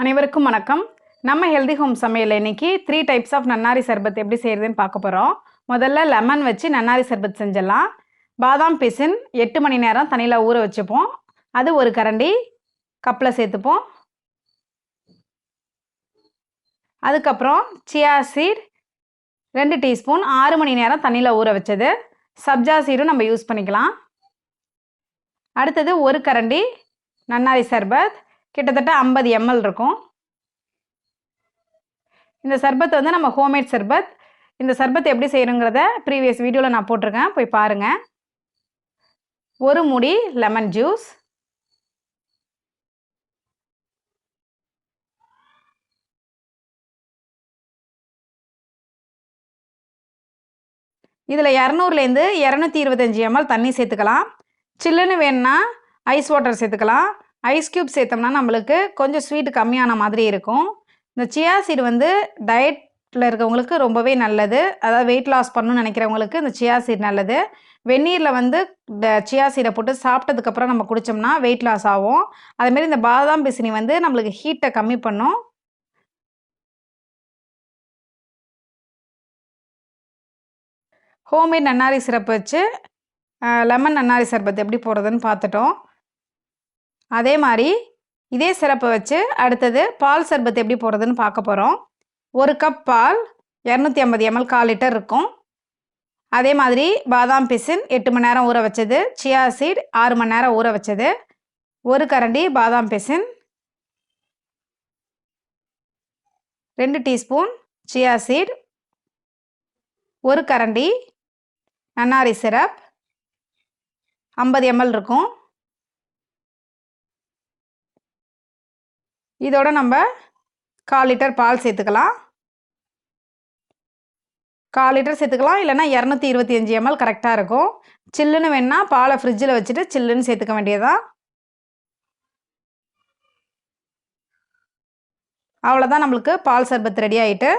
அனைவருக்கும் வணக்கம். நம்ம ஹெல்தி ஹோம் சமையல் இன்னைக்கு 3 டைப்ஸ் ஆஃப் நன்னாரி சர்பத் எப்படி செய்யறதுன்னு பார்க்க போகிறோம். முதல்ல லெமன் வச்சு நன்னாரி சர்பத் செஞ்சிடலாம். பாதாம் பிசின் 8 மணி நேரம் தண்ணியில் ஊற வச்சுப்போம். அது ஒரு கரண்டி கப்பில் சேர்த்துப்போம். அதுக்கப்புறம் சியா சீட் 2 டீஸ்பூன் 6 மணி நேரம் தண்ணியில் ஊற வச்சது. சப்ஜா சீடும் நம்ம யூஸ் பண்ணிக்கலாம். அடுத்தது ஒரு கரண்டி நன்னாரி சர்பத், கிட்டத்தட்ட 50 ml இருக்கும். இந்த சர்பத் வந்து நம்ம ஹோம்மேட் சர்பத். இந்த சர்பத் எப்படி செய்யணுங்கிறத ப்ரீவியஸ் வீடியோவில் நான் போட்டிருக்கேன், போய் பாருங்கள். ஒரு மூடி லெமன் ஜூஸ், இதில் 200லேருந்து 225 ml தண்ணி சேர்த்துக்கலாம். சில்லுன்னு வேணுன்னா ஐஸ் வாட்டர் சேர்த்துக்கலாம். ஐஸ் க்யூப் சேர்த்தோம்னா நம்மளுக்கு கொஞ்சம் ஸ்வீட் கம்மியான மாதிரி இருக்கும். இந்த சியா சீடு வந்து டயட்டில் இருக்கவங்களுக்கு ரொம்பவே நல்லது. அதாவது வெயிட் லாஸ் பண்ணணும்னு நினைக்கிறவங்களுக்கு இந்த சியா சீடு நல்லது. வெந்நீரில் வந்து இந்த சியா சீடை போட்டு சாப்பிட்டதுக்கப்புறம் நம்ம குடித்தோம்னா வெயிட் லாஸ் ஆகும். அதேமாரி இந்த பாதாம் பிசினி வந்து நம்மளுக்கு ஹீட்டை கம்மி பண்ணும். ஹோம்மேட் நன்னாரி சிரப் வச்சு லெமன் நன்னாரி சர்பத் எப்படி போடுறதுன்னு பார்த்துட்டோம். அதே மாதிரி இதே சிரப்பை வச்சு அடுத்தது பால் சர்பத் எப்படி போடுறதுன்னு பார்க்க போகிறோம். ஒரு கப் பால் 250 ml 1/4 லிட்டர் இருக்கும். அதே மாதிரி பாதாம் பிசின் 8 மணி நேரம் ஊற வச்சது, சியா சீட் 6 மணி நேரம் ஊற வச்சது, ஒரு கரண்டி பாதாம் பிசின், 2 டீஸ்பூன் சியா சீட், ஒரு கரண்டி நன்னாரி சிரப் 50 ml இருக்கும். இதோட நம்ம 1/4 லிட்டர் பால் சேர்த்துக்கலாம். 1/4 லிட்டர் சேர்த்துக்கலாம், இல்லைனா 225 ml கரெக்டாக இருக்கும். சில்லுன்னு வேணுன்னா பாலை ஃப்ரிட்ஜில் வச்சுட்டு சில்லுன்னு சேர்த்துக்க வேண்டியதான். அவ்வளோதான், நம்மளுக்கு பால் சர்பத் ரெடி ஆகிட்டு.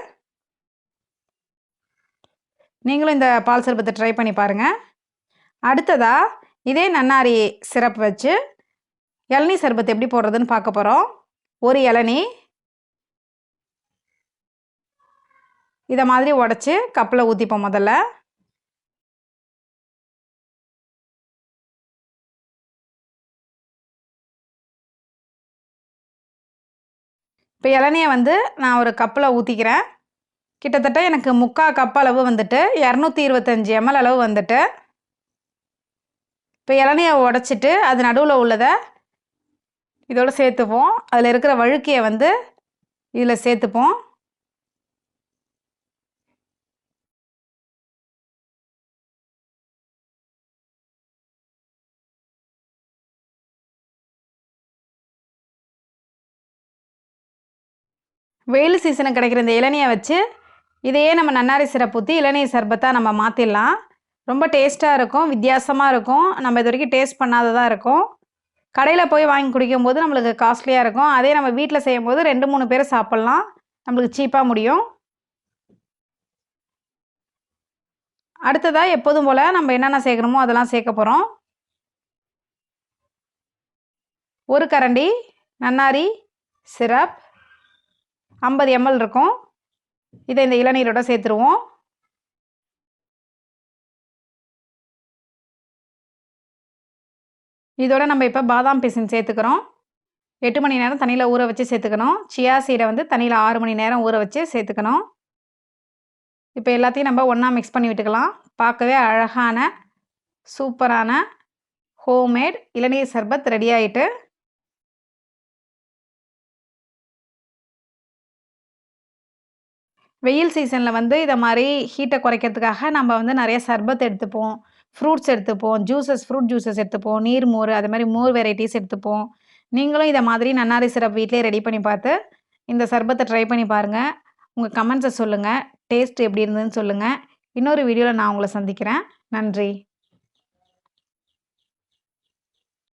நீங்களும் இந்த பால் சர்பத்தை ட்ரை பண்ணி பாருங்கள். அடுத்ததாக இதே நன்னாரி சிரப் வச்சு இளநீ சர்பத் எப்படி போடுறதுன்னு பார்க்க போகிறோம். ஒரு இளநீ இதை மாதிரி உடச்சி கப்பில் ஊற்றிப்போம். முதல்ல இப்போ இளநியை வந்து நான் ஒரு கப்பில் ஊற்றிக்கிறேன். கிட்டத்தட்ட எனக்கு 3/4 கப் அளவு வந்துட்டு 225 ml அளவு வந்துட்டு. இப்போ இளநியை உடச்சிட்டு அது நடுவில் உள்ளதை இதோடு சேர்த்துப்போம். அதில் இருக்கிற வழுக்கையை வந்து இதில் சேர்த்துப்போம். வெயில் சீசனுக்கு கிடைக்கிற இந்த இளநியை வச்சு இதையே நம்ம நன்னாரி சிரப் ஊற்றி இளநீ சர்பத்தாக நம்ம மாற்றிடலாம். ரொம்ப டேஸ்ட்டாக இருக்கும், வித்தியாசமாக இருக்கும். நம்ம இது வரைக்கும் டேஸ்ட் பண்ணாததாக இருக்கும். கடையில் போய் வாங்கி குடிக்கும்போது நம்மளுக்கு காஸ்ட்லியாக இருக்கும். அதே நம்ம வீட்டில் செய்யும்போது 2-3 பேர் சாப்பிட்லாம், நம்மளுக்கு சீப்பாக முடியும். அடுத்ததாக எப்போதும் போல் நம்ம என்னென்ன சேர்க்கணுமோ அதெல்லாம் சேர்க்க போகிறோம். ஒரு கரண்டி நன்னாரி சிரப் 50 ml இருக்கும். இதை இந்த இளநீரோட சேர்த்துருவோம். இதோட நம்ம இப்போ பாதாம் பிசின் சேர்த்துக்கிறோம். 8 மணி நேரம் தண்ணியில் ஊற வச்சு சேர்த்துக்கணும். சியா சீடை வந்து தண்ணியில் 6 மணி நேரம் ஊற வச்சு சேர்த்துக்கணும். இப்போ எல்லாத்தையும் நம்ம ஒன்றா மிக்ஸ் பண்ணி விட்டுக்கலாம். பார்க்கவே அழகான சூப்பரான ஹோம்மேட் இளநீர் சர்பத் ரெடி ஆகிட்டு. வெயில் சீசனில் வந்து இதை மாதிரி ஹீட்டை குறைக்கிறதுக்காக நம்ம வந்து நிறைய சர்பத் எடுத்துப்போம், ஃப்ரூட்ஸ் எடுத்துப்போம், ஜூஸஸ் ஃப்ரூட் ஜூஸஸ் எடுத்துப்போம், நீர் மோர், அது மாதிரி மோர் வெரைட்டிஸ் எடுத்துப்போம். நீங்களும் இதை மாதிரி நன்னாரி சிரப் வீட்டிலே ரெடி பண்ணி பார்த்து இந்த சர்பத்தை ட்ரை பண்ணி பாருங்கள். உங்கள் கமெண்ட்ஸை சொல்லுங்கள், டேஸ்ட் எப்படி இருந்ததுன்னு சொல்லுங்கள். இன்னொரு வீடியோவில் நான் உங்களை சந்திக்கிறேன். நன்றி.